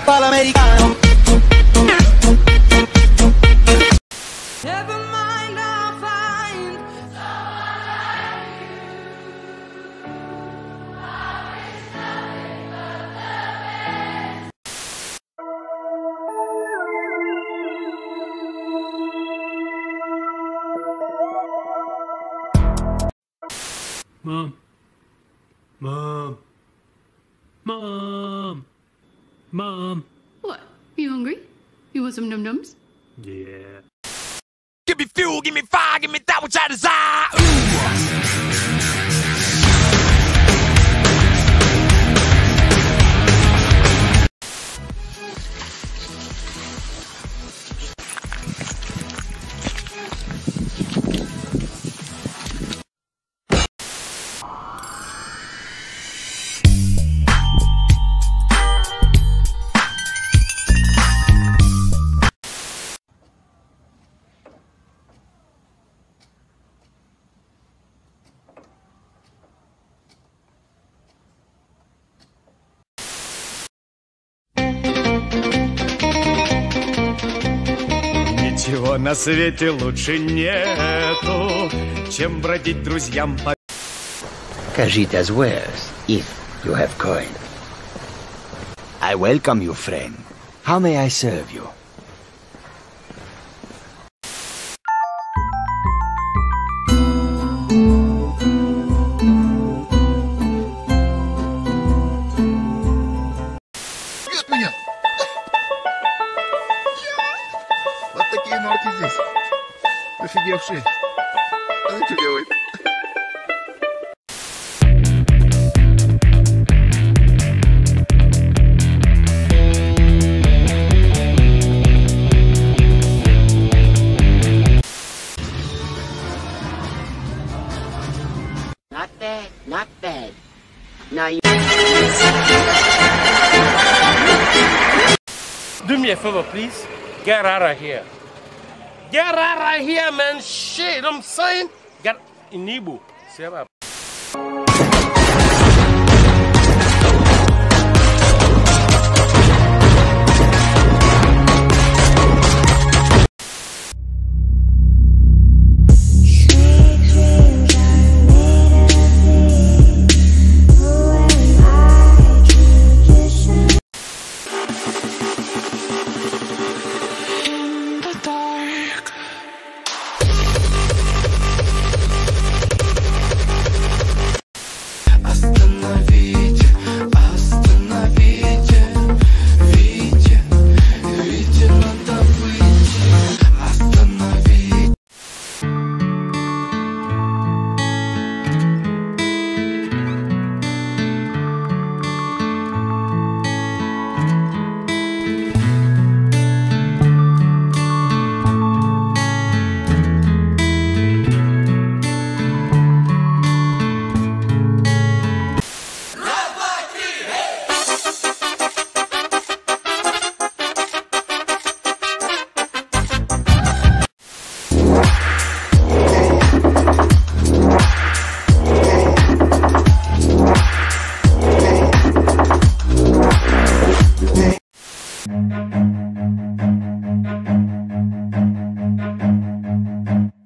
pa'lamericano. Never mind, I'll find someone like you. Love is nothing but Mom. Mom. Mom. Mom. What? You hungry? You want some num-nums? Yeah. Give me fuel, give me fire, give me that which I desire. Ничего на свете лучше нету, чем бродить друзьям по... Кажи as wares, if you have coin. I welcome you, friend. How may I serve you? Бьет меня! Вот такие норки здесь. Офигевшие. Она что делает? Not bad, not bad. Now you... Do me a favor, please. Get out of here. Get out of here, man. Shit, I'm saying. Get in Nibu. Siapa?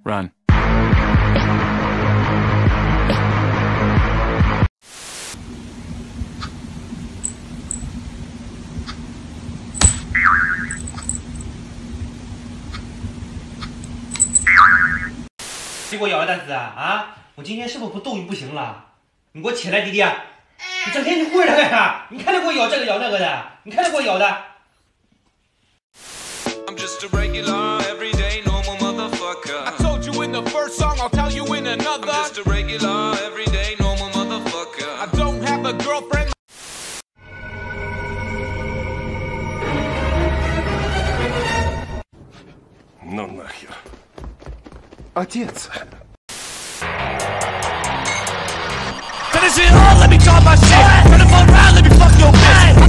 Run.你给我咬了蛋子啊！我今天是不是不斗鱼不行了？你给我起来，弟弟！你整天就顾着他干啥？你看他给我咬这个咬那个的，你看他给我咬的。I'm just a regular, everyday, normal motherfucker. I told you in the first song, I'll tell you in another. I'm just a regular, everyday, normal motherfucker. I don't have a girlfriend. Ну нахер. Отец! Finish it all, let me talk my shit. Turn the phone around, let me fuck your bitch.